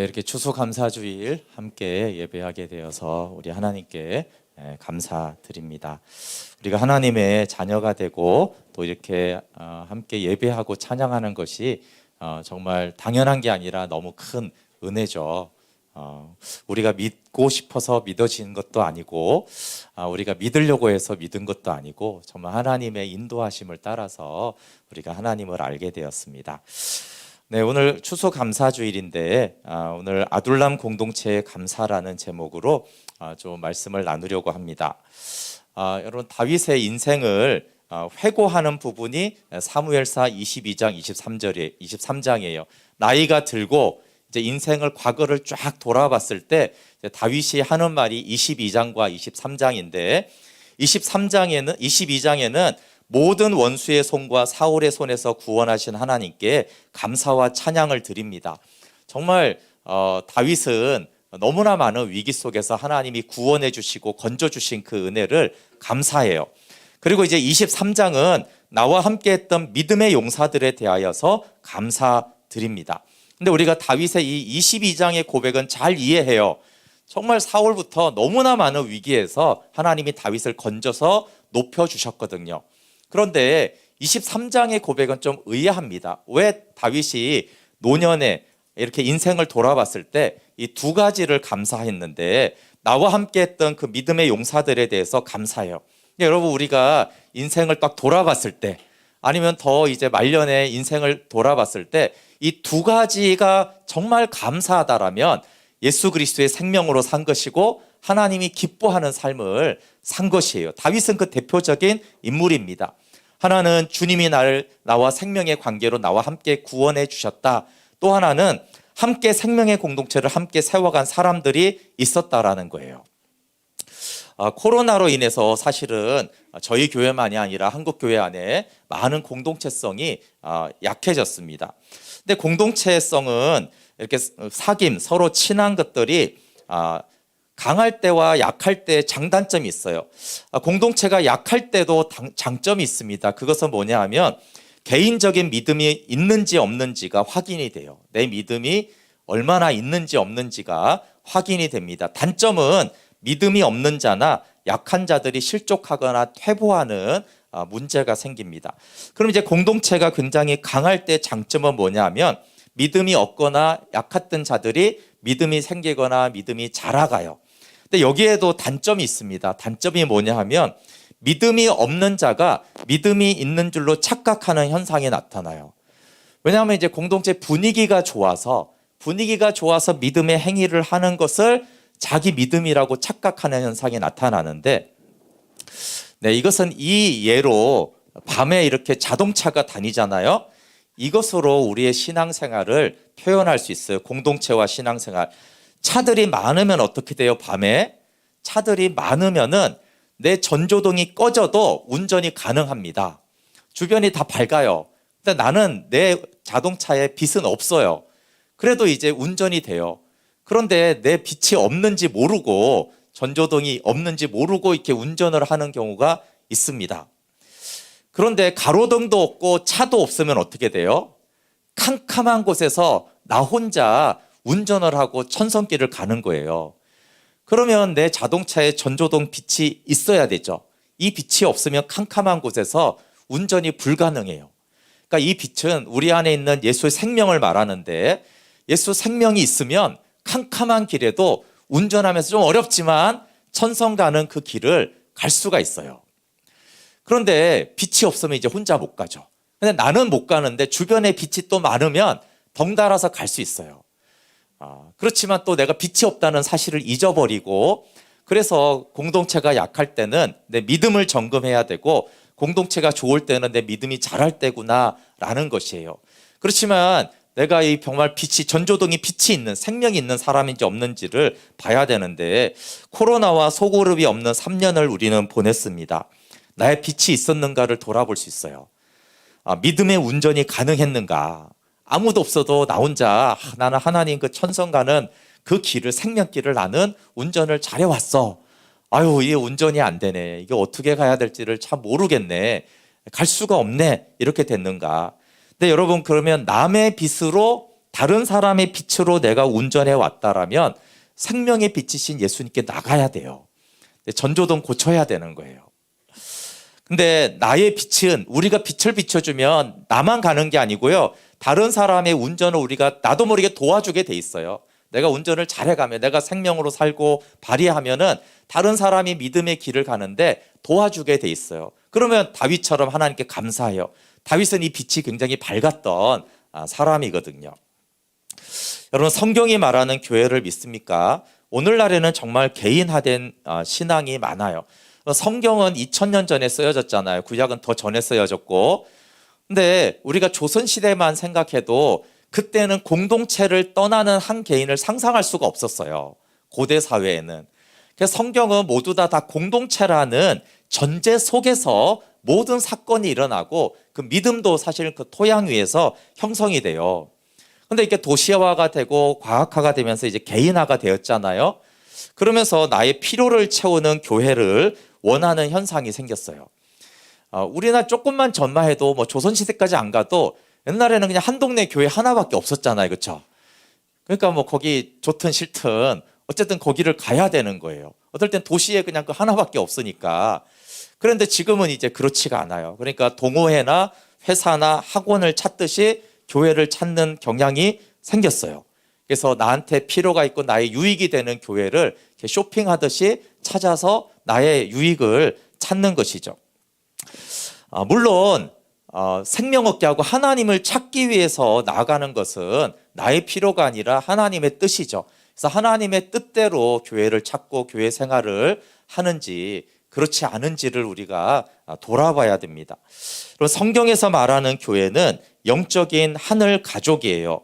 이렇게 추수감사주일 함께 예배하게 되어서 우리 하나님께 감사드립니다. 우리가 하나님의 자녀가 되고 또 이렇게 함께 예배하고 찬양하는 것이 정말 당연한 게 아니라 너무 큰 은혜죠. 우리가 믿고 싶어서 믿어지는 것도 아니고 우리가 믿으려고 해서 믿은 것도 아니고 정말 하나님의 인도하심을 따라서 우리가 하나님을 알게 되었습니다. 네, 오늘 추수감사주일인데 오늘 아둘람 공동체의 감사라는 제목으로 좀 말씀을 나누려고 합니다. 여러분, 다윗의 인생을 회고하는 부분이 사무엘사 22장 23장이에요. 나이가 들고 이제 인생을 과거를 쫙 돌아봤을 때 다윗이 하는 말이 22장과 23장인데 22장에는 모든 원수의 손과 사울의 손에서 구원하신 하나님께 감사와 찬양을 드립니다. 정말 다윗은 너무나 많은 위기 속에서 하나님이 구원해 주시고 건져 주신 그 은혜를 감사해요. 그리고 이제 23장은 나와 함께 했던 믿음의 용사들에 대하여서 감사드립니다. 근데 우리가 다윗의 이 22장의 고백은 잘 이해해요. 정말 사울부터 너무나 많은 위기에서 하나님이 다윗을 건져서 높여주셨거든요. 그런데 23장의 고백은 좀 의아합니다. 왜 다윗이 노년에 이렇게 인생을 돌아봤을 때 이 두 가지를 감사했는데 나와 함께 했던 그 믿음의 용사들에 대해서 감사해요. 여러분, 우리가 인생을 딱 돌아봤을 때 아니면 더 이제 말년에 인생을 돌아봤을 때 이 두 가지가 정말 감사하다라면 예수 그리스도의 생명으로 산 것이고 하나님이 기뻐하는 삶을 산 것이에요. 다윗은 그 대표적인 인물입니다. 하나는 주님이 나와 생명의 관계로 나와 함께 구원해 주셨다. 또 하나는 함께 생명의 공동체를 함께 세워간 사람들이 있었다라는 거예요. 코로나로 인해서 사실은 저희 교회만이 아니라 한국 교회 안에 많은 공동체성이 약해졌습니다. 근데 공동체성은 이렇게 사귐, 서로 친한 것들이 강할 때와 약할 때 장단점이 있어요. 공동체가 약할 때도 장점이 있습니다. 그것은 뭐냐 하면 개인적인 믿음이 있는지 없는지가 확인이 돼요. 내 믿음이 얼마나 있는지 없는지가 확인이 됩니다. 단점은 믿음이 없는 자나 약한 자들이 실족하거나 퇴보하는 문제가 생깁니다. 그럼 이제 공동체가 굉장히 강할 때 장점은 뭐냐 하면 믿음이 없거나 약했던 자들이 믿음이 생기거나 믿음이 자라가요. 근데 여기에도 단점이 있습니다. 단점이 뭐냐 하면 믿음이 없는 자가 믿음이 있는 줄로 착각하는 현상이 나타나요. 왜냐하면 이제 공동체 분위기가 좋아서 믿음의 행위를 하는 것을 자기 믿음이라고 착각하는 현상이 나타나는데, 네, 이것은 이 예로 밤에 이렇게 자동차가 다니잖아요. 이것으로 우리의 신앙생활을 표현할 수 있어요. 공동체와 신앙생활. 차들이 많으면 어떻게 돼요? 밤에 차들이 많으면은 내 전조등이 꺼져도 운전이 가능합니다. 주변이 다 밝아요. 근데 나는 내 자동차에 빛은 없어요. 그래도 이제 운전이 돼요. 그런데 내 빛이 없는지 모르고 전조등이 없는지 모르고 이렇게 운전을 하는 경우가 있습니다. 그런데 가로등도 없고 차도 없으면 어떻게 돼요? 캄캄한 곳에서 나 혼자 운전을 하고 천성길을 가는 거예요. 그러면 내 자동차에 전조등 빛이 있어야 되죠. 이 빛이 없으면 캄캄한 곳에서 운전이 불가능해요. 그러니까 이 빛은 우리 안에 있는 예수의 생명을 말하는데 예수 생명이 있으면 캄캄한 길에도 운전하면서 좀 어렵지만 천성 가는 그 길을 갈 수가 있어요. 그런데 빛이 없으면 이제 혼자 못 가죠. 근데 나는 못 가는데 주변에 빛이 또 많으면 덩달아서 갈 수 있어요. 그렇지만 또 내가 빛이 없다는 사실을 잊어버리고, 그래서 공동체가 약할 때는 내 믿음을 점검해야 되고 공동체가 좋을 때는 내 믿음이 자랄 때구나라는 것이에요. 그렇지만 내가 이 정말 전조등이 빛이 있는, 생명이 있는 사람인지 없는지를 봐야 되는데 코로나와 소그룹이 없는 3년을 우리는 보냈습니다. 나의 빛이 있었는가를 돌아볼 수 있어요. 믿음의 운전이 가능했는가? 아무도 없어도 나 혼자 나는 하나님 그 천성 가는 그 길을, 생명길을 나는 운전을 잘해왔어. 아유, 이게 운전이 안 되네. 이게 어떻게 가야 될지를 참 모르겠네. 갈 수가 없네. 이렇게 됐는가? 근데 여러분, 그러면 남의 빛으로 다른 사람의 빛으로 내가 운전해 왔다라면 생명의 빛이신 예수님께 나가야 돼요. 전조등 고쳐야 되는 거예요. 근데 나의 빛은 우리가 빛을 비춰주면 나만 가는 게 아니고요. 다른 사람의 운전을 우리가 나도 모르게 도와주게 돼 있어요. 내가 운전을 잘해가면 내가 생명으로 살고 발휘하면은 다른 사람이 믿음의 길을 가는데 도와주게 돼 있어요. 그러면 다윗처럼 하나님께 감사해요. 다윗은 이 빛이 굉장히 밝았던 사람이거든요. 여러분, 성경이 말하는 교회를 믿습니까? 오늘날에는 정말 개인화된 신앙이 많아요. 성경은 2000년 전에 쓰여졌잖아요. 구약은 더 전에 쓰여졌고. 근데 우리가 조선시대만 생각해도 그때는 공동체를 떠나는 한 개인을 상상할 수가 없었어요. 고대 사회에는. 그래서 성경은 모두 다 공동체라는 전제 속에서 모든 사건이 일어나고 그 믿음도 사실 그 토양 위에서 형성이 돼요. 근데 이게 도시화가 되고 과학화가 되면서 이제 개인화가 되었잖아요. 그러면서 나의 필요를 채우는 교회를 원하는 현상이 생겼어요. 우리나라 조금만 전만 해도 뭐 조선시대까지 안 가도 옛날에는 그냥 한 동네 교회 하나밖에 없었잖아요. 그렇죠? 그러니까 뭐 거기 좋든 싫든 어쨌든 거기를 가야 되는 거예요. 어떨 땐 도시에 그냥 그 하나밖에 없으니까. 그런데 지금은 이제 그렇지가 않아요. 그러니까 동호회나 회사나 학원을 찾듯이 교회를 찾는 경향이 생겼어요. 그래서 나한테 필요가 있고 나의 유익이 되는 교회를 이렇게 쇼핑하듯이 찾아서 나의 유익을 찾는 것이죠. 물론 생명 얻게 하고 하나님을 찾기 위해서 나아가는 것은 나의 필요가 아니라 하나님의 뜻이죠. 그래서 하나님의 뜻대로 교회를 찾고 교회 생활을 하는지 그렇지 않은지를 우리가 돌아봐야 됩니다. 그리고 성경에서 말하는 교회는 영적인 하늘 가족이에요.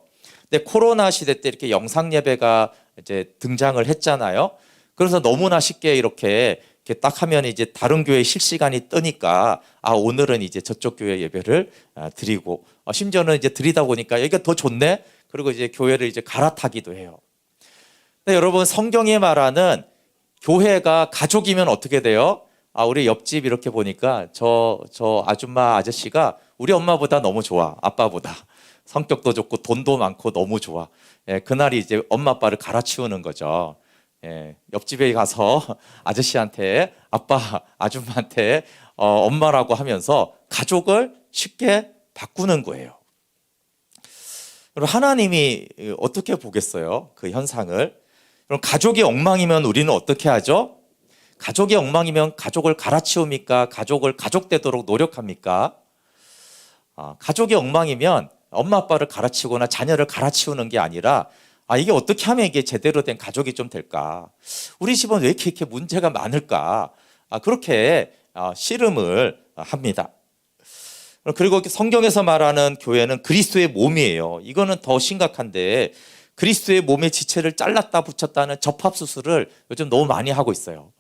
근데 코로나 시대 때 이렇게 영상 예배가 이제 등장을 했잖아요. 그래서 너무나 쉽게 이렇게 딱 하면 이제 다른 교회 실시간이 뜨니까 오늘은 이제 저쪽 교회 예배를 드리고 심지어는 이제 드리다 보니까 여기가 더 좋네. 그리고 이제 교회를 이제 갈아타기도 해요. 근데 여러분, 성경이 말하는 교회가 가족이면 어떻게 돼요? 우리 옆집 이렇게 보니까 저 아줌마 아저씨가 우리 엄마보다 너무 좋아. 아빠보다. 성격도 좋고 돈도 많고 너무 좋아. 그날이 이제 엄마 아빠를 갈아치우는 거죠. 옆집에 가서 아저씨한테 아빠 아줌마한테 엄마라고 하면서 가족을 쉽게 바꾸는 거예요. 그럼 하나님이 어떻게 보겠어요? 그 현상을. 그럼 가족이 엉망이면 우리는 어떻게 하죠? 가족이 엉망이면 가족을 갈아치웁니까? 가족을 가족되도록 노력합니까? 가족이 엉망이면 엄마 아빠를 갈아치우거나 자녀를 갈아치우는 게 아니라 이게 어떻게 하면 이게 제대로 된 가족이 좀 될까? 우리 집은 왜 이렇게 문제가 많을까? 그렇게 씨름을 합니다. 그리고 성경에서 말하는 교회는 그리스도의 몸이에요. 이거는 더 심각한데 그리스도의 몸의 지체를 잘랐다 붙였다는 접합수술을 요즘 너무 많이 하고 있어요.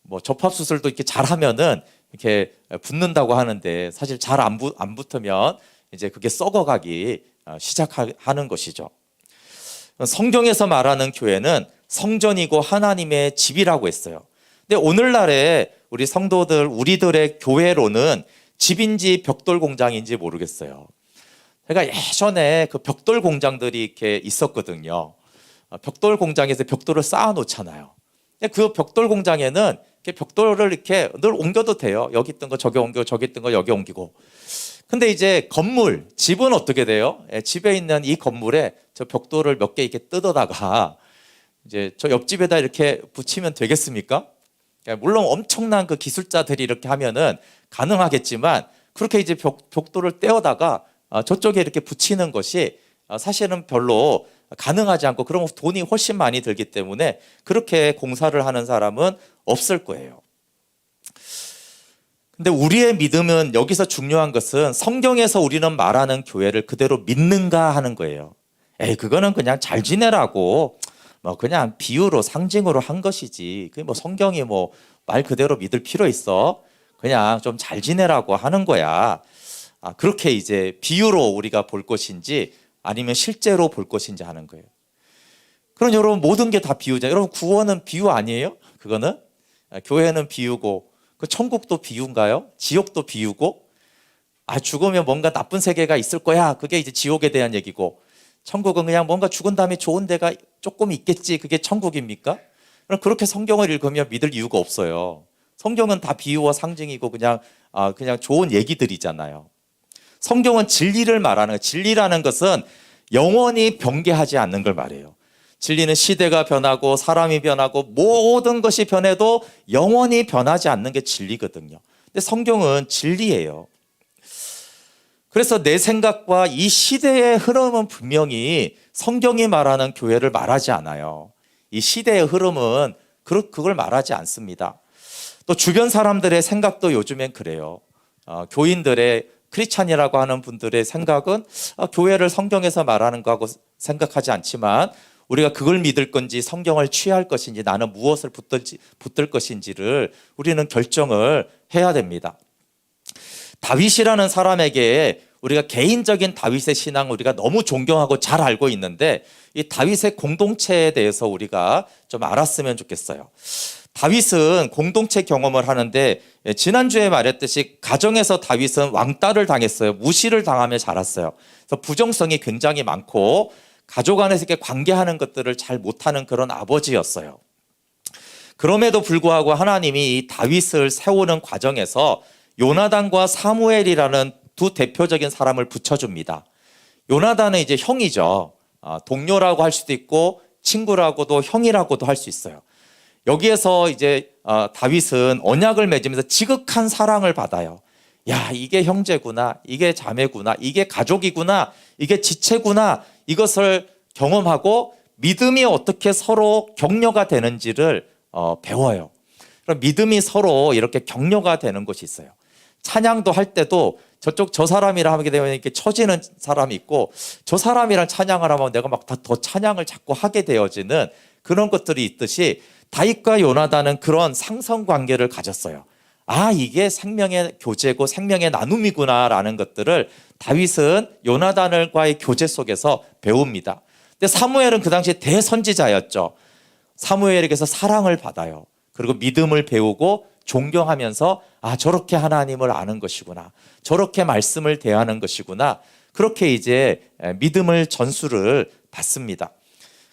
뭐 접합수술도 이렇게 잘하면은 이렇게 붙는다고 하는데 사실 잘 안 붙으면 이제 그게 썩어가기 시작하는 것이죠. 성경에서 말하는 교회는 성전이고 하나님의 집이라고 했어요. 근데 오늘날에 우리 성도들, 우리들의 교회로는 집인지 벽돌 공장인지 모르겠어요. 제가 예전에 그 벽돌 공장들이 이렇게 있었거든요. 벽돌 공장에서 벽돌을 쌓아 놓잖아요. 그 벽돌 공장에는 벽돌을 이렇게 늘 옮겨도 돼요. 여기 있던 거 저기 옮기고 저기 있던 거 여기 옮기고. 근데 이제 건물, 집은 어떻게 돼요? 집에 있는 이 건물에 저 벽돌을 몇 개 이렇게 뜯어다가 이제 저 옆집에다 이렇게 붙이면 되겠습니까? 물론 엄청난 그 기술자들이 이렇게 하면은 가능하겠지만 그렇게 이제 벽돌을 떼어다가 저쪽에 이렇게 붙이는 것이 사실은 별로 가능하지 않고 그러면 돈이 훨씬 많이 들기 때문에 그렇게 공사를 하는 사람은 없을 거예요. 근데 우리의 믿음은 여기서 중요한 것은 성경에서 우리는 말하는 교회를 그대로 믿는가 하는 거예요. 그거는 그냥 잘 지내라고 뭐 그냥 비유로 상징으로 한 것이지. 그 뭐 성경이 뭐 말 그대로 믿을 필요 있어? 그냥 좀 잘 지내라고 하는 거야. 그렇게 이제 비유로 우리가 볼 것인지 아니면 실제로 볼 것인지 하는 거예요. 그럼 여러분 모든 게 다 비유잖아요. 여러분 구원은 비유 아니에요? 그거는 교회는 비유고 그 천국도 비유인가요? 지옥도 비유고 죽으면 뭔가 나쁜 세계가 있을 거야. 그게 이제 지옥에 대한 얘기고 천국은 그냥 뭔가 죽은 다음에 좋은 데가 조금 있겠지. 그게 천국입니까? 그럼 그렇게 성경을 읽으면 믿을 이유가 없어요. 성경은 다 비유와 상징이고 그냥 좋은 얘기들이잖아요. 성경은 진리를 말하는 거예요. 진리라는 것은 영원히 변개하지 않는 걸 말해요. 진리는 시대가 변하고 사람이 변하고 모든 것이 변해도 영원히 변하지 않는 게 진리거든요. 근데 성경은 진리예요. 그래서 내 생각과 이 시대의 흐름은 분명히 성경이 말하는 교회를 말하지 않아요. 이 시대의 흐름은 그걸 말하지 않습니다. 또 주변 사람들의 생각도 요즘엔 그래요. 교인들의 크리스찬이라고 하는 분들의 생각은 교회를 성경에서 말하는 거하고 생각하지 않지만 우리가 그걸 믿을 건지 성경을 취할 것인지 나는 무엇을 붙들 것인지를 우리는 결정을 해야 됩니다. 다윗이라는 사람에게 우리가 개인적인 다윗의 신앙 우리가 너무 존경하고 잘 알고 있는데 이 다윗의 공동체에 대해서 우리가 좀 알았으면 좋겠어요. 다윗은 공동체 경험을 하는데 지난주에 말했듯이 가정에서 다윗은 왕따를 당했어요. 무시를 당하며 자랐어요. 그래서 부정성이 굉장히 많고 가족 안에서 이렇게 관계하는 것들을 잘 못하는 그런 아버지였어요. 그럼에도 불구하고 하나님이 이 다윗을 세우는 과정에서 요나단과 사무엘이라는 두 대표적인 사람을 붙여줍니다. 요나단은 이제 형이죠. 동료라고 할 수도 있고 친구라고도 형이라고도 할 수 있어요. 여기에서 이제 다윗은 언약을 맺으면서 지극한 사랑을 받아요. 야, 이게 형제구나, 이게 자매구나, 이게 가족이구나, 이게 지체구나, 이것을 경험하고 믿음이 어떻게 서로 격려가 되는지를 배워요. 그럼 믿음이 서로 이렇게 격려가 되는 것이 있어요. 찬양도 할 때도 저 사람이랑 하게 되면 이렇게 처지는 사람이 있고 저 사람이랑 찬양을 하면 내가 막 더 찬양을 자꾸 하게 되어지는 그런 것들이 있듯이 다윗과 요나단은 그런 상성 관계를 가졌어요. 이게 생명의 교제고 생명의 나눔이구나라는 것들을 다윗은 요나단과의 교제 속에서 배웁니다. 근데 사무엘은 그 당시에 대선지자였죠. 사무엘에게서 사랑을 받아요. 그리고 믿음을 배우고 존경하면서 저렇게 하나님을 아는 것이구나. 저렇게 말씀을 대하는 것이구나. 그렇게 이제 믿음을 전수를 받습니다.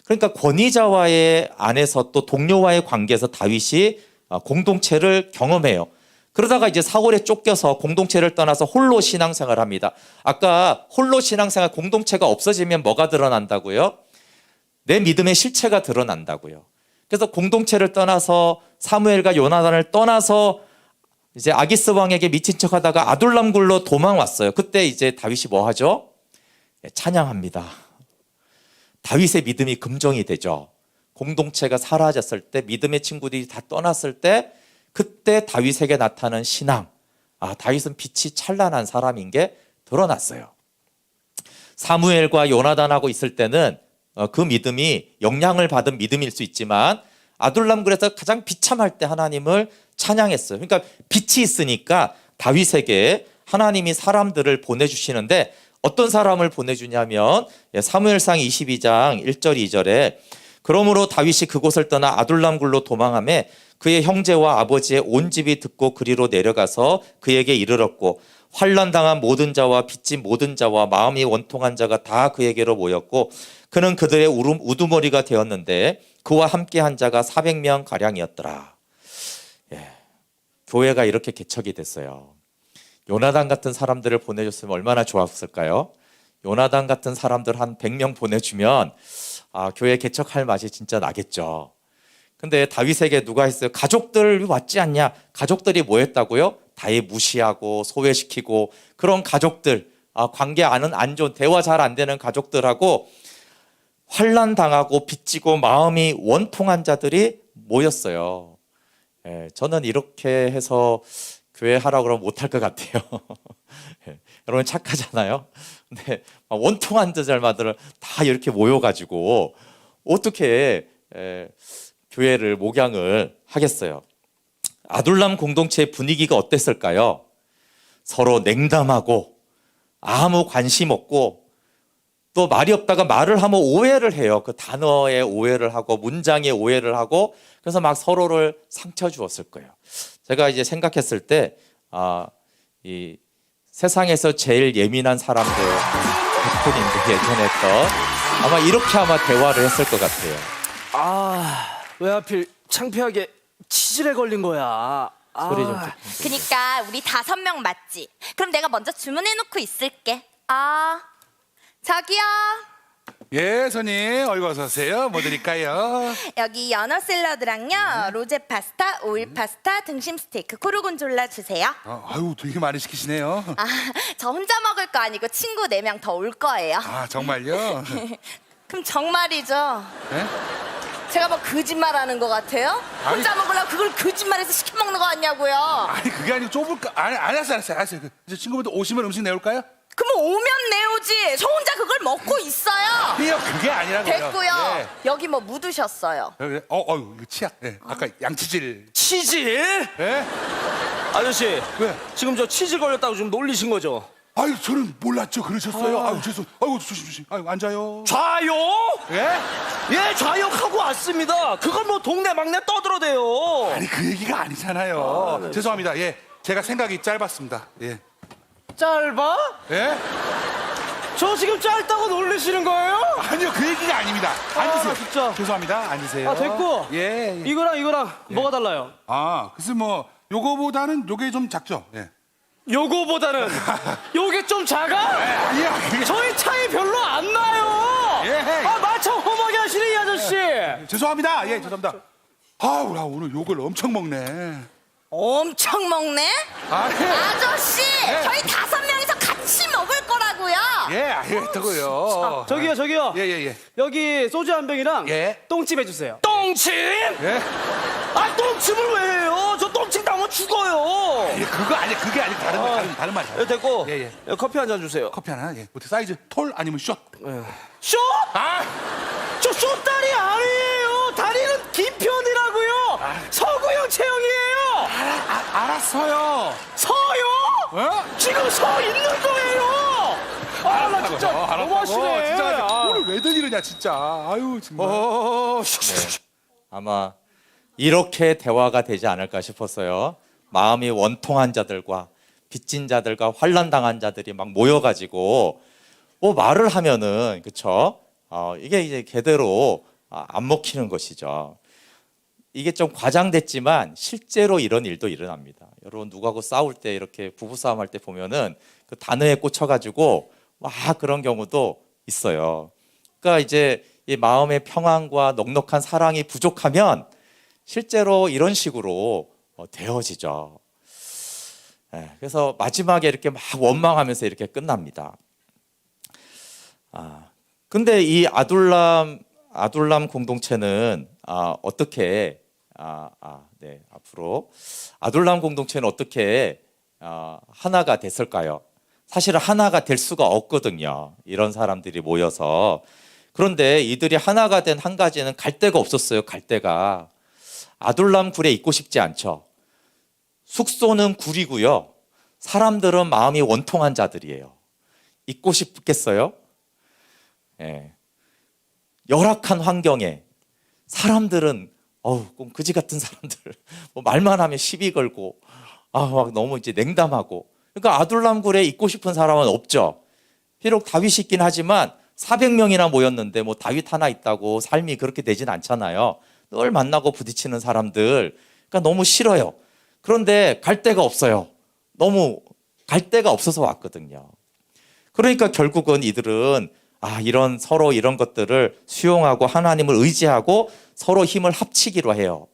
그러니까 권위자와의 안에서 또 동료와의 관계에서 다윗이 공동체를 경험해요. 그러다가 이제 사울에 쫓겨서 공동체를 떠나서 홀로 신앙생활을 합니다. 아까 홀로 신앙생활 공동체가 없어지면 뭐가 드러난다고요? 내 믿음의 실체가 드러난다고요. 그래서 공동체를 떠나서 사무엘과 요나단을 떠나서 이제 아기스 왕에게 미친 척하다가 아둘람 굴로 도망왔어요. 그때 이제 다윗이 뭐 하죠? 찬양합니다. 다윗의 믿음이 금정이 되죠. 공동체가 사라졌을 때 믿음의 친구들이 다 떠났을 때 그때 다윗에게 나타난 신앙. 다윗은 빛이 찬란한 사람인 게 드러났어요. 사무엘과 요나단하고 있을 때는 그 믿음이 영향을 받은 믿음일 수 있지만 아둘람 굴에서 가장 비참할 때 하나님을 찬양했어요. 그러니까 빛이 있으니까 다윗에게 하나님이 사람들을 보내주시는데 어떤 사람을 보내주냐면 사무엘상 22장 1절 2절에 그러므로 다윗이 그곳을 떠나 아둘람 굴로 도망하매 그의 형제와 아버지의 온 집이 듣고 그리로 내려가서 그에게 이르렀고 환난당한 모든 자와 빚진 모든 자와 마음이 원통한 자가 다 그에게로 모였고 그는 그들의 우두머리가 되었는데 그와 함께한 자가 400명 가량이었더라. 교회가 이렇게 개척이 됐어요. 요나단 같은 사람들을 보내줬으면 얼마나 좋았을까요? 요나단 같은 사람들 한 100명 보내주면 교회 개척할 맛이 진짜 나겠죠. 근데 다윗에게 누가 했어요? 가족들 왔지 않냐? 가족들이 뭐 했다고요? 다윗 무시하고 소외시키고 그런 가족들, 관계 안 좋은 대화 잘 안 되는 가족들하고 환난 당하고 빚지고 마음이 원통한 자들이 모였어요. 저는 이렇게 해서 교회 하라고 그러면 못할 것 같아요. 여러분 착하잖아요. 근데 원통한 자들마들 다 이렇게 모여가지고 어떻게 교회를 목양을 하겠어요. 아둘람 공동체의 분위기가 어땠을까요? 서로 냉담하고 아무 관심 없고 또 말이 없다가 말을 하면 오해를 해요. 그 단어에 오해를 하고 문장에 오해를 하고 그래서 막 서로를 상처 주었을 거예요. 제가 이제 생각했을 때 이 세상에서 제일 예민한 사람들 베프님도 예전에 했던 아마 이렇게 아마 대화를 했을 것 같아요. 아, 왜 하필 창피하게 치질에 걸린 거야? 소리 좀 듣고. 그니까 우리 5명 맞지? 그럼 내가 먼저 주문해놓고 있을게. 아, 저기요. 예, 손님. 어이구 어서 오세요. 뭐 드릴까요? 여기 연어 샐러드랑요, 로제 파스타, 오일 파스타, 등심 스테이크, 고르곤졸라 주세요. 아유, 되게 많이 시키시네요. 아, 저 혼자 먹을 거 아니고 친구 4명 더 올 거예요. 아, 정말요? 그럼 정말이죠? 예? 제가 뭐 거짓말하는 거 같아요? 혼자 먹으려고 그걸 거짓말해서 시켜 먹는 거 같냐고요? 아니, 그게 아니고 좁을까? 아니, 알았어요. 이제 친구분들 오시면 음식 내올까요? 그럼 오면 내오지. 저 혼자 그걸 먹고 있어요. 아니요, 그게 아니라고요. 됐고요. 예. 여기 뭐 묻으셨어요? 그래. 이거 치약. 예. 아까 양치질. 치질? 예? 아저씨, 왜? 지금 저 치질 걸렸다고 지금 놀리신 거죠? 아유, 저는 몰랐죠. 그러셨어요. 아유, 죄송. 아유, 조심. 아유, 앉아요. 좌욕? 예? 예, 좌욕하고 왔습니다. 그건 뭐 동네 막내 떠들어대요. 아니, 그 얘기가 아니잖아요. 죄송합니다. 예. 제가 생각이 짧았습니다. 예. 짧아? 예? 저 지금 짧다고 놀리시는 거예요? 아니요, 그 얘기가 아닙니다. 앉으세요. 진짜. 죄송합니다. 앉으세요. 아, 됐고. 예. 이거랑 뭐가 달라요? 아, 글쎄 뭐 요거보다는 요게 좀 작죠. 예. 요거보다는 요게 좀 작아? 아니야, 그게 저희 차이 별로 안 나요. 예. 아, 마청 험하게 하시네, 이 아저씨. 죄송합니다. 예, 죄송합니다. 아우, 나 오늘 욕을 엄청 먹네. 엄청 먹네? 아, 예. 아저씨, 예. 저희 5명이서 같이 먹을 거라고요. 예, 알겠다고요. 저기요. 예. 여기 소주 한 병이랑 예. 똥찜 해주세요. 똥찜? 예. 아, 똥찜을 왜 해요? 저 똥찜 나오면 죽어요. 예, 그게 아니고 다른 말이야. 예, 됐고. 예. 커피 한 잔 주세요. 커피 하나. 예. 어떻게 사이즈 톨 아니면 숏? 쇼? 아, 저 쇼다리 아니에요. 다리는 긴 편이라고요. 서구형 체형이에요. 알았어요. 서요? 어? 지금 서 있는 거예요. 아, 나 진짜 너무하시네. 진짜 아. 오늘 왜들 이러냐, 진짜. 아유, 정말. 아마 이렇게 대화가 되지 않을까 싶었어요. 마음이 원통한 자들과 빚진 자들과 환난 당한 자들이 막 모여가지고 뭐 말을 하면은 그쵸? 이게 이제 제대로 안 먹히는 것이죠. 이게 좀 과장됐지만 실제로 이런 일도 일어납니다. 여러분 누구하고 싸울 때 이렇게 부부싸움 할 때 보면은 그 단어에 꽂혀가지고 막 그런 경우도 있어요. 그러니까 이제 이 마음의 평안과 넉넉한 사랑이 부족하면 실제로 이런 식으로 되어지죠. 그래서 마지막에 이렇게 막 원망하면서 이렇게 끝납니다. 근데 이 아둘람 공동체는 어떻게 앞으로 아둘람 공동체는 어떻게 하나가 됐을까요? 사실은 하나가 될 수가 없거든요. 이런 사람들이 모여서. 그런데 이들이 하나가 된 한 가지는 갈 데가 없었어요. 갈 데가. 아둘람 굴에 있고 싶지 않죠. 숙소는 굴이고요. 사람들은 마음이 원통한 자들이에요. 있고 싶겠어요? 예. 열악한 환경에 사람들은 그지 같은 사람들 뭐 말만 하면 시비 걸고 막 너무 이제 냉담하고 그러니까 아둘람 굴에 있고 싶은 사람은 없죠. 비록 다윗이 있긴 하지만 400명이나 모였는데 뭐 다윗 하나 있다고 삶이 그렇게 되진 않잖아요. 늘 만나고 부딪히는 사람들 그러니까 너무 싫어요. 그런데 갈 데가 없어요. 너무 갈 데가 없어서 왔거든요. 그러니까 결국은 이들은 이런 서로 이런 것들을 수용하고 하나님을 의지하고 서로 힘을 합치기로 해요.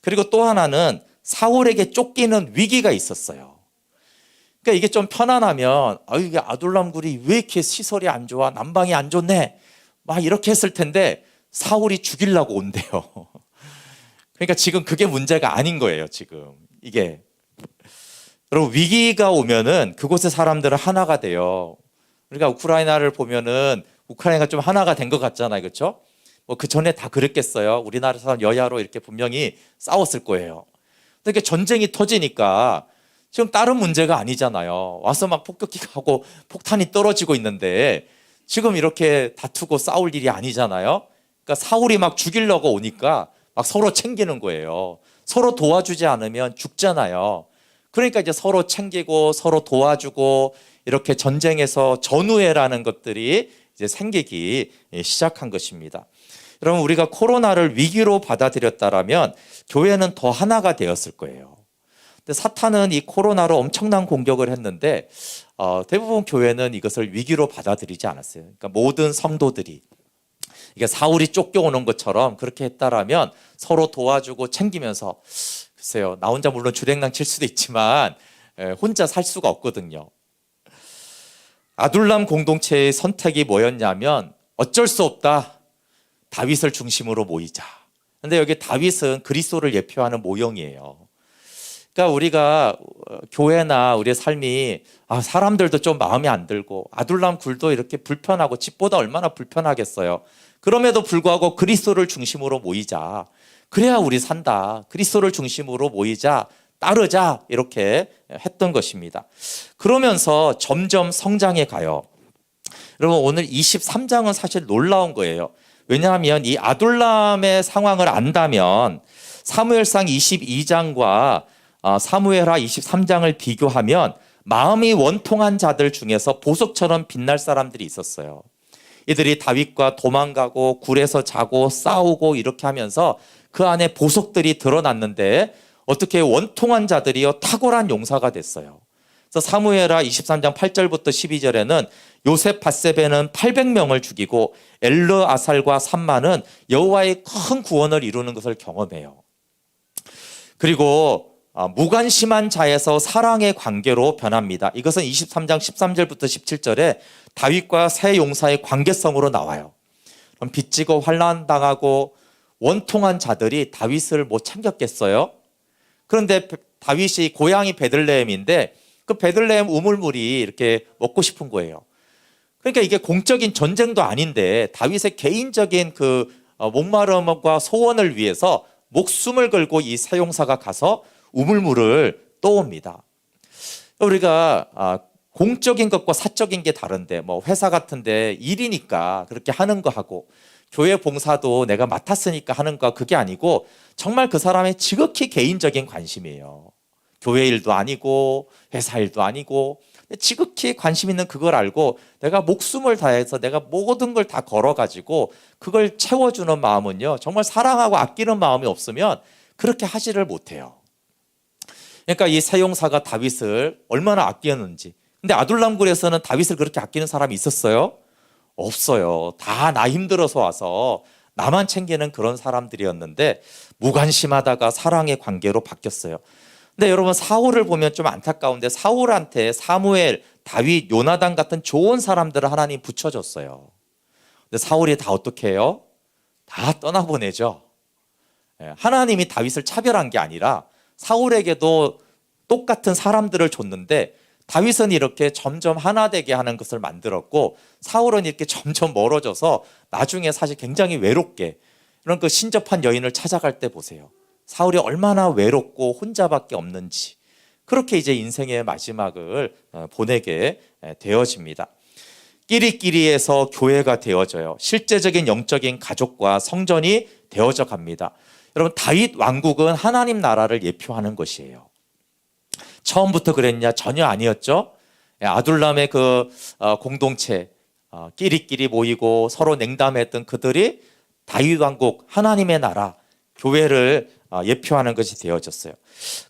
그리고 또 하나는 사울에게 쫓기는 위기가 있었어요. 그러니까 이게 좀 편안하면 이게 아둘람 굴이 왜 이렇게 시설이 안 좋아? 난방이 안 좋네. 막 이렇게 했을 텐데 사울이 죽이려고 온대요. 그러니까 지금 그게 문제가 아닌 거예요. 지금 이게 여러분 위기가 오면은 그곳의 사람들은 하나가 돼요. 그러니까 우크라이나를 보면은 우크라이나가 좀 하나가 된 것 같잖아요, 그렇죠? 뭐 그 전에 다 그랬겠어요. 우리나라 사람 여야로 이렇게 분명히 싸웠을 거예요. 그러니까 전쟁이 터지니까 지금 다른 문제가 아니잖아요. 와서 막 폭격기가 하고 폭탄이 떨어지고 있는데 지금 이렇게 다투고 싸울 일이 아니잖아요. 그러니까 사울이 막 죽이려고 오니까 막 서로 챙기는 거예요. 서로 도와주지 않으면 죽잖아요. 그러니까 이제 서로 챙기고 서로 도와주고 이렇게 전쟁에서 전우회라는 것들이 이제 생기기 시작한 것입니다. 여러분, 우리가 코로나를 위기로 받아들였다라면 교회는 더 하나가 되었을 거예요. 근데 사탄은 이 코로나로 엄청난 공격을 했는데 대부분 교회는 이것을 위기로 받아들이지 않았어요. 그러니까 모든 성도들이 이게 사울이 쫓겨오는 것처럼 그렇게 했다라면 서로 도와주고 챙기면서, 글쎄요, 나 혼자 물론 주랭랑 칠 수도 있지만 혼자 살 수가 없거든요. 아둘람 공동체의 선택이 뭐였냐면 어쩔 수 없다, 다윗을 중심으로 모이자. 근데 여기 다윗은 그리스도를 예표하는 모형이에요. 그러니까 우리가 교회나 우리의 삶이 사람들도 좀 마음에 안 들고 아둘람 굴도 이렇게 불편하고 집보다 얼마나 불편하겠어요. 그럼에도 불구하고 그리스도를 중심으로 모이자. 그래야 우리 산다. 그리스도를 중심으로 모이자, 따르자, 이렇게 했던 것입니다. 그러면서 점점 성장해 가요. 여러분, 오늘 23장은 사실 놀라운 거예요. 왜냐하면 이 아둘람의 상황을 안다면 사무엘상 22장과 사무엘하 23장을 비교하면 마음이 원통한 자들 중에서 보석처럼 빛날 사람들이 있었어요. 이들이 다윗과 도망가고 굴에서 자고 싸우고 이렇게 하면서 그 안에 보석들이 드러났는데 어떻게 원통한 자들이요 탁월한 용사가 됐어요. 그래서 사무엘하 23장 8절부터 12절에는 요셉 밧세베는 800명을 죽이고 엘르 아살과 삼마는 여호와의 큰 구원을 이루는 것을 경험해요. 그리고 무관심한 자에서 사랑의 관계로 변합니다. 이것은 23장 13절부터 17절에 다윗과 세 용사의 관계성으로 나와요. 그럼 빚지고 환난당하고 원통한 자들이 다윗을 못 챙겼겠어요? 그런데 다윗이 고향이 베들레헴인데 그 베들레헴 우물물이 이렇게 먹고 싶은 거예요. 그러니까 이게 공적인 전쟁도 아닌데 다윗의 개인적인 그 목마름과 소원을 위해서 목숨을 걸고 이 세 용사가 가서 우물물을 떠옵니다. 우리가 공적인 것과 사적인 게 다른데 뭐 회사 같은데 일이니까 그렇게 하는 거하고 교회 봉사도 내가 맡았으니까 하는 거, 그게 아니고 정말 그 사람의 지극히 개인적인 관심이에요. 교회 일도 아니고 회사 일도 아니고 지극히 관심 있는 그걸 알고 내가 목숨을 다해서 내가 모든 걸 다 걸어가지고 그걸 채워주는 마음은요, 정말 사랑하고 아끼는 마음이 없으면 그렇게 하지를 못해요. 그러니까 이 세 용사가 다윗을 얼마나 아끼었는지. 근데 아둘람굴에서는 다윗을 그렇게 아끼는 사람이 있었어요? 없어요. 다 나 힘들어서 와서 나만 챙기는 그런 사람들이었는데 무관심하다가 사랑의 관계로 바뀌었어요. 근데 여러분, 사울을 보면 좀 안타까운데 사울한테 사무엘, 다윗, 요나단 같은 좋은 사람들을 하나님 붙여줬어요. 근데 사울이 다 어떻게 해요? 다 떠나보내죠. 하나님이 다윗을 차별한 게 아니라 사울에게도 똑같은 사람들을 줬는데 다윗은 이렇게 점점 하나 되게 하는 것을 만들었고 사울은 이렇게 점점 멀어져서 나중에 사실 굉장히 외롭게 이런 그 신접한 여인을 찾아갈 때 보세요. 사울이 얼마나 외롭고 혼자밖에 없는지, 그렇게 이제 인생의 마지막을 보내게 되어집니다. 끼리끼리에서 교회가 되어져요. 실제적인 영적인 가족과 성전이 되어져 갑니다. 여러분, 다윗 왕국은 하나님 나라를 예표하는 것이에요. 처음부터 그랬냐? 전혀 아니었죠. 아둘람의 그 공동체, 끼리끼리 모이고 서로 냉담했던 그들이 다윗 왕국, 하나님의 나라, 교회를 예표하는 것이 되어졌어요.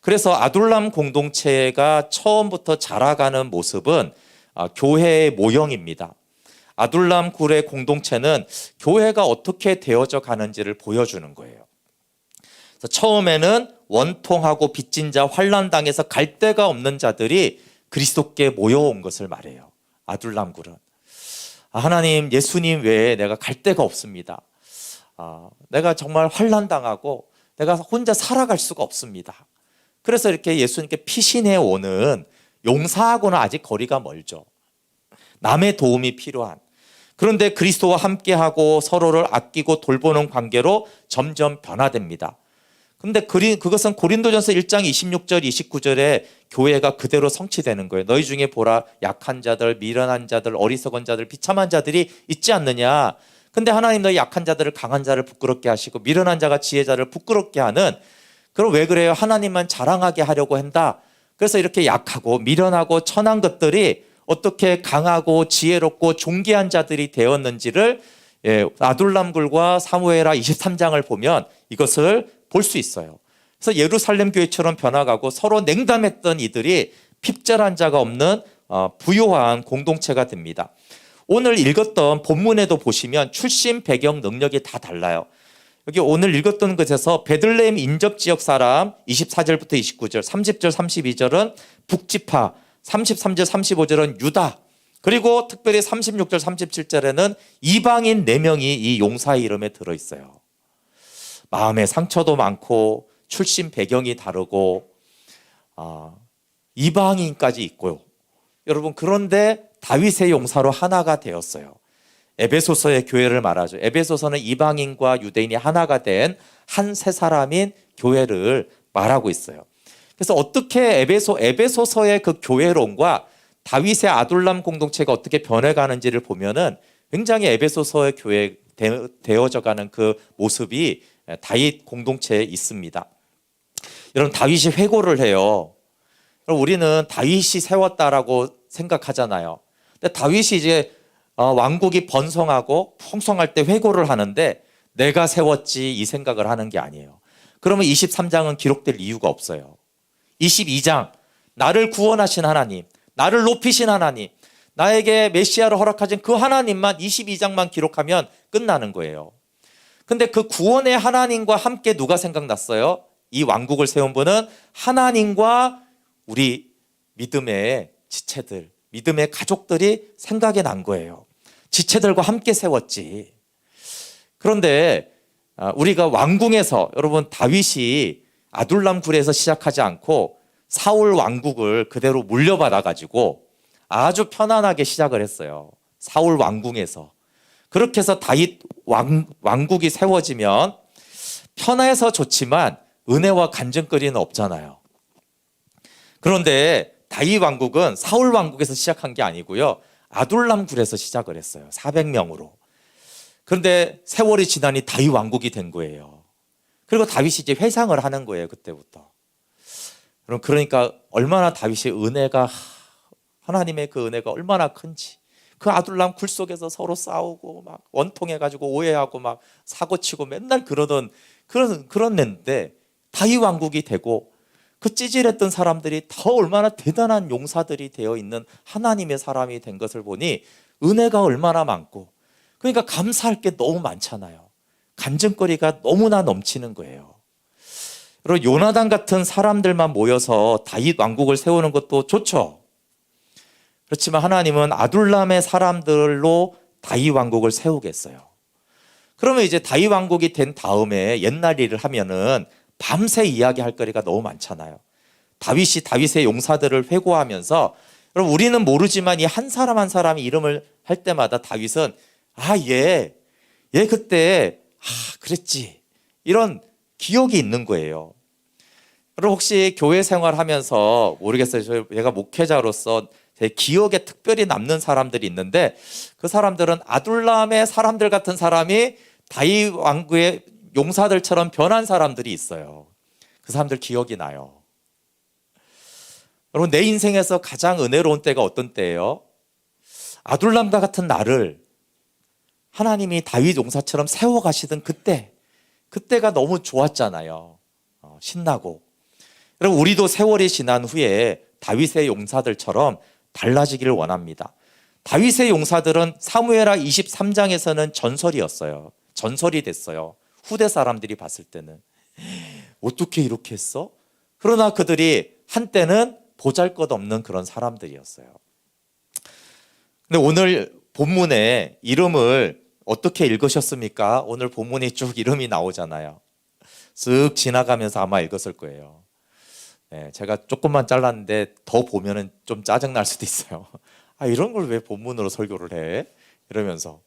그래서 아둘람 공동체가 처음부터 자라가는 모습은 교회의 모형입니다. 아둘람 굴의 공동체는 교회가 어떻게 되어져 가는지를 보여주는 거예요. 그래서 처음에는 원통하고 빚진 자, 환난당해서 갈 데가 없는 자들이 그리스도께 모여온 것을 말해요. 아둘람 굴은 하나님, 예수님 외에 내가 갈 데가 없습니다. 내가 정말 환난당하고 내가 혼자 살아갈 수가 없습니다. 그래서 이렇게 예수님께 피신해 오는 용사하고는 아직 거리가 멀죠. 남의 도움이 필요한. 그런데 그리스도와 함께하고 서로를 아끼고 돌보는 관계로 점점 변화됩니다. 근데 그것은 고린도전서 1장 26절 29절에 교회가 그대로 성취되는 거예요. 너희 중에 보라, 약한 자들, 미련한 자들, 어리석은 자들, 비참한 자들이 있지 않느냐. 근데 하나님 너희 약한 자들을 강한 자를 부끄럽게 하시고 미련한 자가 지혜자를 부끄럽게 하는, 그럼 왜 그래요? 하나님만 자랑하게 하려고 한다. 그래서 이렇게 약하고 미련하고 천한 것들이 어떻게 강하고 지혜롭고 존귀한 자들이 되었는지를 아둘람굴과 사무엘하 23장을 보면 이것을 볼 수 있어요. 그래서 예루살렘 교회처럼 변화가고 서로 냉담했던 이들이 핍절한 자가 없는 부요한 공동체가 됩니다. 오늘 읽었던 본문에도 보시면 출신 배경 능력이 다 달라요. 여기 오늘 읽었던 것에서 베들레헴 인접 지역 사람 24절부터 29절, 30절, 32절은 북지파, 33절, 35절은 유다, 그리고 특별히 36절, 37절에는 이방인 4명이 이 용사의 이름에 들어있어요. 마음의 상처도 많고 출신 배경이 다르고 이방인까지 있고요. 여러분, 그런데 다윗의 용사로 하나가 되었어요. 에베소서의 교회를 말하죠. 에베소서는 이방인과 유대인이 하나가 된 한 세 사람인 교회를 말하고 있어요. 그래서 어떻게 에베소서의 그 교회론과 다윗의 아둘람 공동체가 어떻게 변해가는지를 보면은 굉장히 에베소서의 교회 되어져가는 그 모습이 다윗 공동체에 있습니다. 여러분, 다윗이 회고를 해요. 우리는 다윗이 세웠다라고 생각하잖아요. 근데 다윗이 이제 왕국이 번성하고 풍성할 때 회고를 하는데 내가 세웠지 이 생각을 하는 게 아니에요. 그러면 23장은 기록될 이유가 없어요. 22장, 나를 구원하신 하나님, 나를 높이신 하나님, 나에게 메시아를 허락하신 그 하나님만 22장만 기록하면 끝나는 거예요. 근데 그 구원의 하나님과 함께 누가 생각났어요? 이 왕국을 세운 분은 하나님과 우리 믿음의 지체들, 믿음의 가족들이 생각이 난 거예요. 지체들과 함께 세웠지. 그런데 우리가 왕궁에서, 여러분, 다윗이 아둘람 굴에서 시작하지 않고 사울 왕국을 그대로 물려받아 가지고 아주 편안하게 시작을 했어요. 사울 왕궁에서. 그렇게 해서 다윗 왕국이 세워지면 편해서 좋지만 은혜와 간증거리는 없잖아요. 그런데 다윗 왕국은 사울 왕국에서 시작한 게 아니고요. 아둘람 굴에서 시작을 했어요. 400명으로. 그런데 세월이 지나니 다윗 왕국이 된 거예요. 그리고 다윗이 이제 회상을 하는 거예요. 그때부터. 그러니까 얼마나 다윗의 은혜가, 하나님의 그 은혜가 얼마나 큰지, 그 아둘람 굴 속에서 서로 싸우고 막 원통해가지고 오해하고 막 사고치고 맨날 그런 냈는데 다윗 왕국이 되고 그 찌질했던 사람들이 더 얼마나 대단한 용사들이 되어 있는 하나님의 사람이 된 것을 보니 은혜가 얼마나 많고, 그러니까 감사할 게 너무 많잖아요. 간증거리가 너무나 넘치는 거예요. 그리고 요나단 같은 사람들만 모여서 다윗 왕국을 세우는 것도 좋죠. 그렇지만 하나님은 아둘람의 사람들로 다윗 왕국을 세우겠어요. 그러면 이제 다윗 왕국이 된 다음에 옛날 일을 하면은 밤새 이야기할 거리가 너무 많잖아요. 다윗이 다윗의 용사들을 회고하면서, 여러분, 우리는 모르지만 이 한 사람 한 사람이 이름을 할 때마다 다윗은 얘 그때 그랬지, 이런 기억이 있는 거예요. 여러분, 혹시 교회 생활하면서 모르겠어요. 제가 목회자로서 제 기억에 특별히 남는 사람들이 있는데 그 사람들은 아둘람의 사람들 같은 사람이 다윗 왕국의 용사들처럼 변한 사람들이 있어요. 그 사람들 기억이 나요. 여러분, 내 인생에서 가장 은혜로운 때가 어떤 때예요? 아둘람과 같은 나를 하나님이 다윗 용사처럼 세워가시던 그때가 너무 좋았잖아요. 신나고. 여러분, 우리도 세월이 지난 후에 다윗의 용사들처럼 달라지기를 원합니다. 다윗의 용사들은 사무엘하 23장에서는 전설이었어요. 전설이 됐어요. 후대 사람들이 봤을 때는 어떻게 이렇게 했어? 그러나 그들이 한때는 보잘것없는 그런 사람들이었어요. 근데 오늘 본문에 이름을 어떻게 읽으셨습니까? 오늘 본문에 쭉 이름이 나오잖아요. 쓱 지나가면서 아마 읽었을 거예요. 제가 조금만 잘랐는데 더 보면은 좀 짜증날 수도 있어요. 이런 걸 왜 본문으로 설교를 해? 이러면서.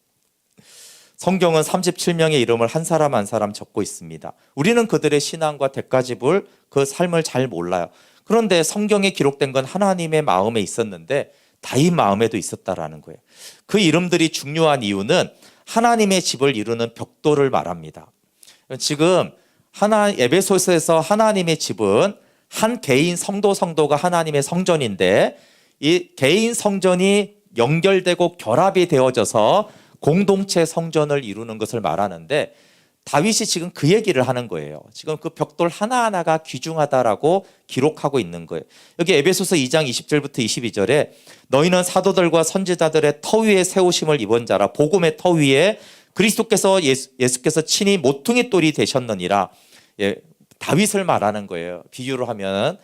성경은 37명의 이름을 한 사람 한 사람 적고 있습니다. 우리는 그들의 신앙과 대가집을, 그 삶을 잘 몰라요. 그런데 성경에 기록된 건 하나님의 마음에 있었는데 다윗 마음에도 있었다라는 거예요. 그 이름들이 중요한 이유는 하나님의 집을 이루는 벽돌을 말합니다. 지금 에베소서에서 하나님의 집은 한 개인 성도가 하나님의 성전인데, 이 개인 성전이 연결되고 결합이 되어져서 공동체 성전을 이루는 것을 말하는데, 다윗이 지금 그 얘기를 하는 거예요. 지금 그 벽돌 하나하나가 귀중하다라고 기록하고 있는 거예요. 여기 에베소서 2장 20절부터 22절에 너희는 사도들과 선지자들의 터 위에 세우심을 입은 자라. 복음의 터 위에 그리스도께서 예수께서 친히 모퉁이 돌이 되셨느니라. 예, 다윗을 말하는 거예요. 비유로 하면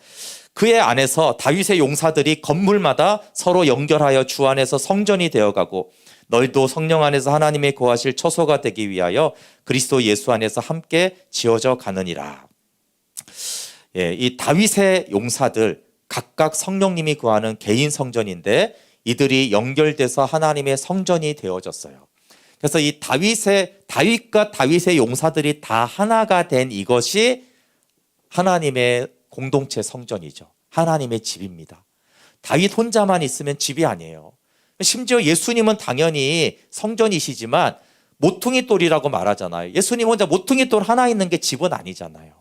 그의 안에서 다윗의 용사들이 건물마다 서로 연결하여 주 안에서 성전이 되어가고 너희도 성령 안에서 하나님의 거하실 처소가 되기 위하여 그리스도 예수 안에서 함께 지어져 가느니라. 예, 이 다윗의 용사들 각각 성령님이 거하는 개인 성전인데 이들이 연결돼서 하나님의 성전이 되어졌어요. 그래서 이 다윗과 다윗의 용사들이 다 하나가 된 이것이 하나님의 공동체 성전이죠. 하나님의 집입니다. 다윗 혼자만 있으면 집이 아니에요. 심지어 예수님은 당연히 성전이시지만 모퉁이 돌이라고 말하잖아요. 예수님 혼자 모퉁이 돌 하나 있는 게 집은 아니잖아요.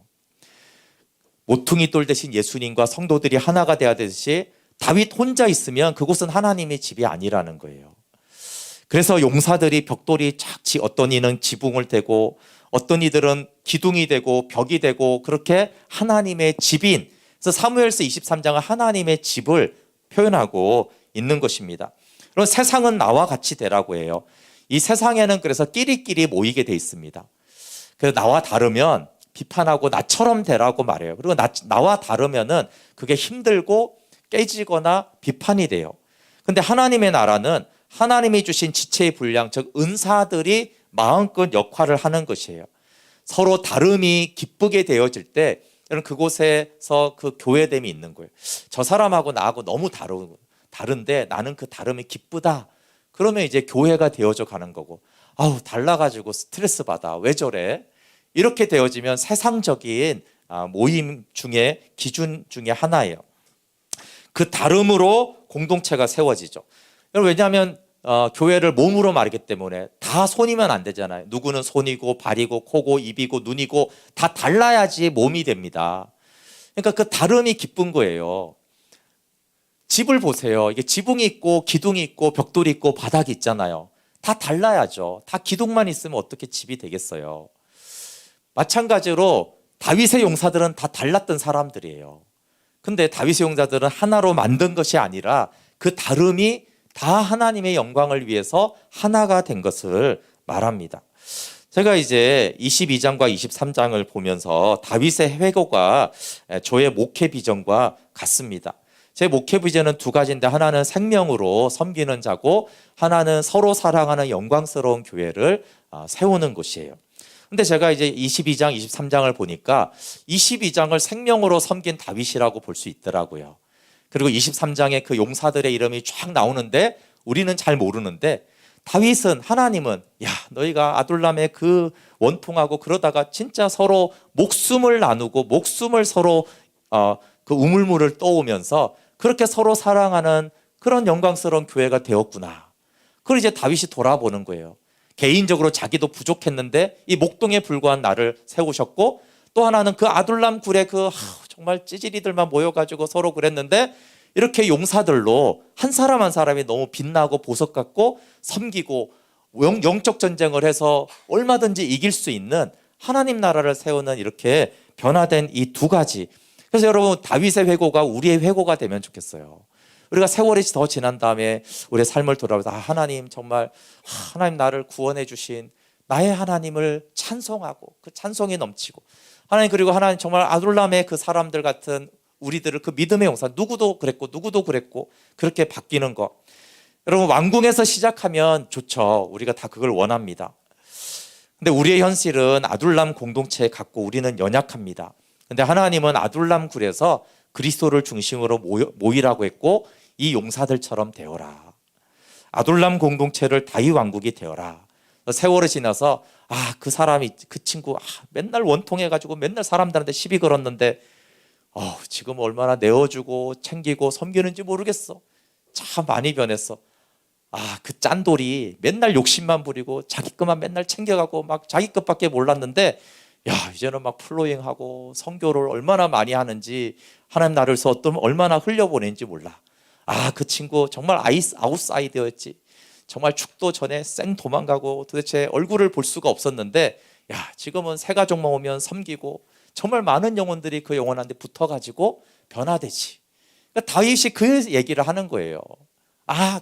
모퉁이 돌 대신 예수님과 성도들이 하나가 돼야 되듯이 다윗 혼자 있으면 그곳은 하나님의 집이 아니라는 거예요. 그래서 용사들이 벽돌이 착지, 어떤 이는 지붕을 대고 어떤 이들은 기둥이 되고 벽이 되고 그렇게 하나님의 집인, 그래서 사무엘서 23장은 하나님의 집을 표현하고 있는 것입니다. 그럼 세상은 나와 같이 되라고 해요. 이 세상에는 그래서 끼리끼리 모이게 돼 있습니다. 그래서 나와 다르면 비판하고 나처럼 되라고 말해요. 그리고 나와 다르면은 그게 힘들고 깨지거나 비판이 돼요. 근데 하나님의 나라는 하나님이 주신 지체의 분량, 즉 은사들이 마음껏 역할을 하는 것이에요. 서로 다름이 기쁘게 되어질 때 그곳에서 그 교회됨이 있는 거예요. 저 사람하고 나하고 너무 다른데 나는 그 다름이 기쁘다. 그러면 이제 교회가 되어져 가는 거고, 아우 달라가지고 스트레스 받아. 왜 저래? 이렇게 되어지면 세상적인 모임 중에 기준 중에 하나예요. 그 다름으로 공동체가 세워지죠. 왜냐하면 교회를 몸으로 말하기 때문에 다 손이면 안 되잖아요. 누구는 손이고 발이고 코고 입이고 눈이고 다 달라야지 몸이 됩니다. 그러니까 그 다름이 기쁜 거예요. 집을 보세요. 이게 지붕이 있고 기둥이 있고 벽돌이 있고 바닥이 있잖아요. 다 달라야죠. 다 기둥만 있으면 어떻게 집이 되겠어요. 마찬가지로 다윗의 용사들은 다 달랐던 사람들이에요. 근데 다윗의 용사들은 하나로 만든 것이 아니라 그 다름이 다 하나님의 영광을 위해서 하나가 된 것을 말합니다. 제가 이제 22장과 23장을 보면서 다윗의 회고가 저의 목회 비전과 같습니다. 제 목회 비전은 두 가지인데, 하나는 생명으로 섬기는 자고 하나는 서로 사랑하는 영광스러운 교회를 세우는 것이에요. 근데 제가 이제 22장, 23장을 보니까 22장을 생명으로 섬긴 다윗이라고 볼 수 있더라고요. 그리고 23장에 그 용사들의 이름이 쫙 나오는데 우리는 잘 모르는데, 다윗은, 하나님은 야 너희가 아둘람의 그 원통하고 그러다가 진짜 서로 목숨을 나누고 목숨을 서로 그 우물물을 떠오면서 그렇게 서로 사랑하는 그런 영광스러운 교회가 되었구나. 그걸 이제 다윗이 돌아보는 거예요. 개인적으로 자기도 부족했는데 이 목동에 불과한 나를 세우셨고, 또 하나는 그 아둘람 굴에 정말 찌질이들만 모여가지고 서로 그랬는데 이렇게 용사들로 한 사람 한 사람이 너무 빛나고 보석 같고 섬기고 영적 전쟁을 해서 얼마든지 이길 수 있는 하나님 나라를 세우는 이렇게 변화된 이 두 가지. 그래서 여러분, 다윗의 회고가 우리의 회고가 되면 좋겠어요. 우리가 세월이 더 지난 다음에 우리의 삶을 돌아보면서 하나님 정말 하나님 나를 구원해 주신 나의 하나님을 찬송하고 그 찬송이 넘치고, 하나님 그리고 하나님 정말 아둘람의 그 사람들 같은 우리들을 그 믿음의 용사, 누구도 그랬고 그렇게 바뀌는 거. 여러분, 왕궁에서 시작하면 좋죠. 우리가 다 그걸 원합니다. 근데 우리의 현실은 아둘람 공동체에 갖고 우리는 연약합니다. 근데 하나님은 아둘람 굴에서 그리스도를 중심으로 모이라고 했고, 이 용사들처럼 되어라. 아둘람 공동체를 다윗 왕국이 되어라. 세월이 지나서 그 사람이, 그 친구 맨날 원통해가지고 맨날 사람들한테 시비 걸었는데 지금 얼마나 내어주고 챙기고 섬기는지 모르겠어. 참 많이 변했어. 그 짠돌이 맨날 욕심만 부리고 자기 것만 맨날 챙겨가고 막 자기 것밖에 몰랐는데, 이제는 막 플로잉하고 선교를 얼마나 많이 하는지, 하나님 나를 얼마나 흘려보내는지 몰라. 그 친구 정말 아웃사이더였지. 정말 축도 전에 쌩 도망가고 도대체 얼굴을 볼 수가 없었는데 지금은 새가족만 오면 섬기고 정말 많은 영혼들이 그 영혼한테 붙어가지고 변화되지. 그러니까 다윗이 그 얘기를 하는 거예요.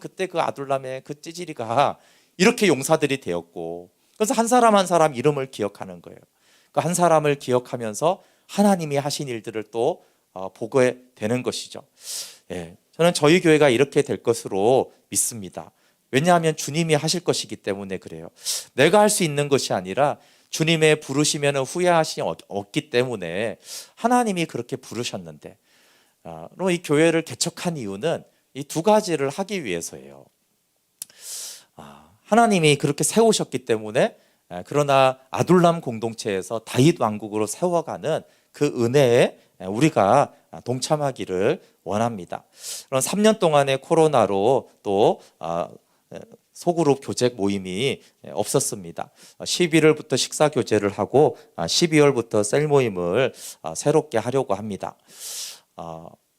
그때 그 아둘람의 그 찌질이가 이렇게 용사들이 되었고, 그래서 한 사람 한 사람 이름을 기억하는 거예요. 그 한 사람을 기억하면서 하나님이 하신 일들을 또 보게 되는 것이죠. 저는 저희 교회가 이렇게 될 것으로 믿습니다. 왜냐하면 주님이 하실 것이기 때문에 그래요. 내가 할 수 있는 것이 아니라 주님의 부르시면 후회하심이 없기 때문에 하나님이 그렇게 부르셨는데, 그럼 이 교회를 개척한 이유는 이 두 가지를 하기 위해서예요. 하나님이 그렇게 세우셨기 때문에, 그러나 아둘람 공동체에서 다윗 왕국으로 세워가는 그 은혜에 우리가 동참하기를 원합니다. 그럼 3년 동안의 코로나로 또 소그룹 교제 모임이 없었습니다. 11월부터 식사 교제를 하고 12월부터 셀 모임을 새롭게 하려고 합니다.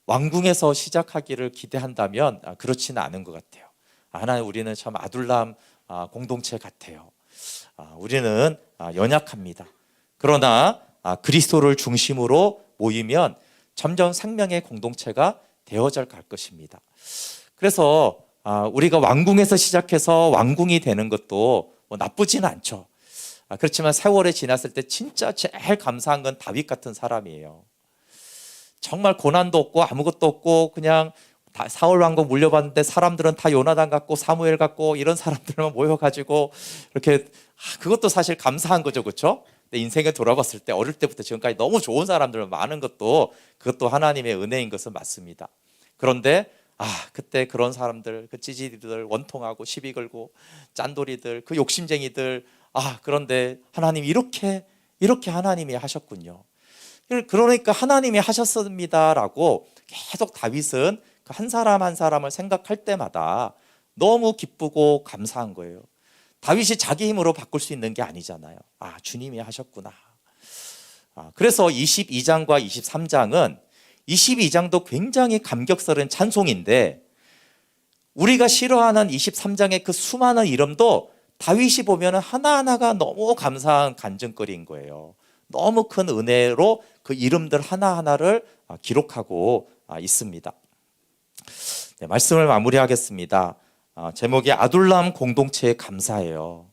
왕궁에서 시작하기를 기대한다면 그렇지는 않은 것 같아요. 하나님, 우리는 참 아둘람 공동체 같아요. 우리는 연약합니다. 그러나 그리스도를 중심으로 모이면 점점 생명의 공동체가 되어져 갈 것입니다. 그래서 우리가 왕궁에서 시작해서 왕궁이 되는 것도 나쁘지는 않죠. 그렇지만 세월이 지났을 때 진짜 제일 감사한 건 다윗 같은 사람이에요. 정말 고난도 없고 아무것도 없고 그냥 사울 왕국 물려봤는데 사람들은 다 요나단 같고 사무엘 같고 이런 사람들만 모여가지고 이렇게, 그것도 사실 감사한 거죠, 그렇죠? 내 인생에 돌아봤을 때 어릴 때부터 지금까지 너무 좋은 사람들 많은 것도, 그것도 하나님의 은혜인 것은 맞습니다. 그런데 그때 그런 사람들, 그 찌질이들, 원통하고 시비 걸고 짠돌이들, 그 욕심쟁이들, 그런데 하나님이 이렇게 하나님이 하셨군요. 그러니까 하나님이 하셨습니다라고 계속 다윗은 한 사람 한 사람을 생각할 때마다 너무 기쁘고 감사한 거예요. 다윗이 자기 힘으로 바꿀 수 있는 게 아니잖아요. 주님이 하셨구나. 그래서 22장과 23장은 22장도 굉장히 감격스러운 찬송인데, 우리가 싫어하는 23장의 그 수많은 이름도 다윗이 보면 하나하나가 너무 감사한 간증거리인 거예요. 너무 큰 은혜로 그 이름들 하나하나를 기록하고 있습니다. 말씀을 마무리하겠습니다. 제목이 아둘람 공동체에 감사해요.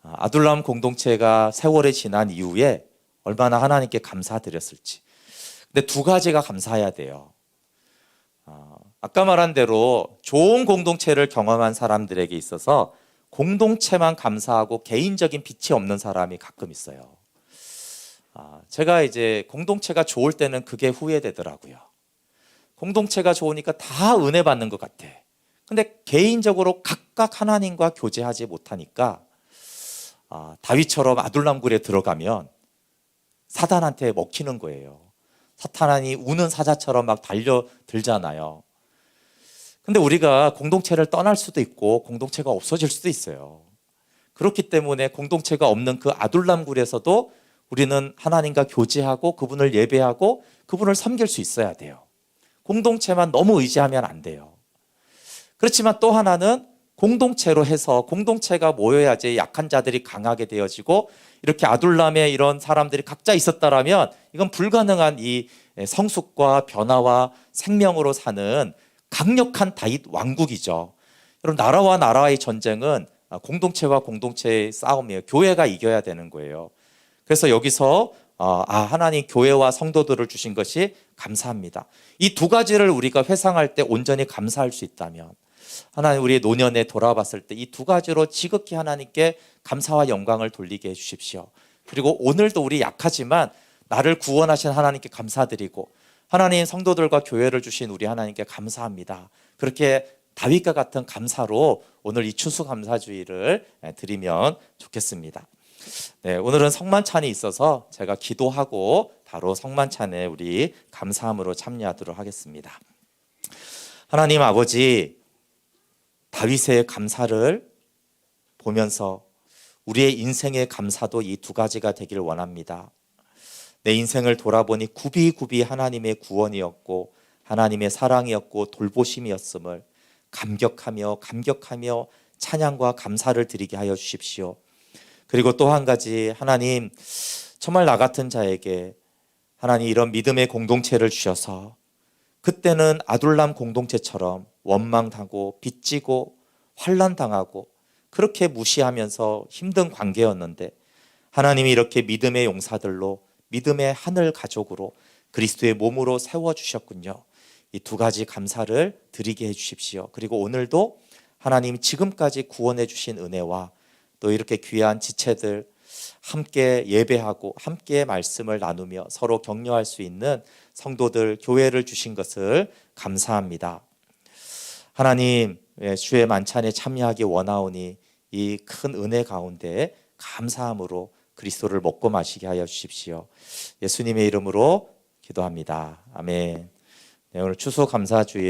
아둘람 공동체가 세월이 지난 이후에 얼마나 하나님께 감사드렸을지. 근데 두 가지가 감사해야 돼요. 아까 말한 대로 좋은 공동체를 경험한 사람들에게 있어서 공동체만 감사하고 개인적인 빛이 없는 사람이 가끔 있어요. 제가 이제 공동체가 좋을 때는 그게 후회되더라고요. 공동체가 좋으니까 다 은혜 받는 것 같아. 근데 개인적으로 각각 하나님과 교제하지 못하니까 다윗처럼 아둘람굴에 들어가면 사단한테 먹히는 거예요. 사탄이 우는 사자처럼 막 달려들잖아요. 근데 우리가 공동체를 떠날 수도 있고 공동체가 없어질 수도 있어요. 그렇기 때문에 공동체가 없는 그 아둘람굴에서도 우리는 하나님과 교제하고 그분을 예배하고 그분을 섬길 수 있어야 돼요. 공동체만 너무 의지하면 안 돼요. 그렇지만 또 하나는 공동체로 해서 공동체가 모여야지 약한 자들이 강하게 되어지고, 이렇게 아둘람의 이런 사람들이 각자 있었다라면 이건 불가능한 이 성숙과 변화와 생명으로 사는 강력한 다윗 왕국이죠. 여러분, 나라와 나라의 전쟁은 공동체와 공동체의 싸움이에요. 교회가 이겨야 되는 거예요. 그래서 여기서 하나님 교회와 성도들을 주신 것이 감사합니다. 이 두 가지를 우리가 회상할 때 온전히 감사할 수 있다면, 하나님 우리의 노년에 돌아봤을 때 이 두 가지로 지극히 하나님께 감사와 영광을 돌리게 해주십시오. 그리고 오늘도 우리 약하지만 나를 구원하신 하나님께 감사드리고 하나님 성도들과 교회를 주신 우리 하나님께 감사합니다. 그렇게 다윗과 같은 감사로 오늘 이 추수감사주의를 드리면 좋겠습니다. 네, 오늘은 성만찬이 있어서 제가 기도하고 바로 성만찬에 우리 감사함으로 참여하도록 하겠습니다. 하나님 아버지, 다윗의 감사를 보면서 우리의 인생의 감사도 이 두 가지가 되길 원합니다. 내 인생을 돌아보니 굽이굽이 하나님의 구원이었고 하나님의 사랑이었고 돌보심이었음을 감격하며 찬양과 감사를 드리게 하여 주십시오. 그리고 또 한 가지, 하나님 정말 나 같은 자에게 하나님 이런 믿음의 공동체를 주셔서 그때는 아둘람 공동체처럼 원망당하고 빚지고 환난당하고 그렇게 무시하면서 힘든 관계였는데 하나님이 이렇게 믿음의 용사들로 믿음의 하늘 가족으로 그리스도의 몸으로 세워주셨군요. 이 두 가지 감사를 드리게 해주십시오. 그리고 오늘도 하나님 지금까지 구원해 주신 은혜와 또 이렇게 귀한 지체들 함께 예배하고 함께 말씀을 나누며 서로 격려할 수 있는 성도들, 교회를 주신 것을 감사합니다. 하나님, 주의 만찬에 참여하기 원하오니 이 큰 은혜 가운데 감사함으로 그리스도를 먹고 마시게 하여 주십시오. 예수님의 이름으로 기도합니다. 아멘. 네, 오늘 추수감사주일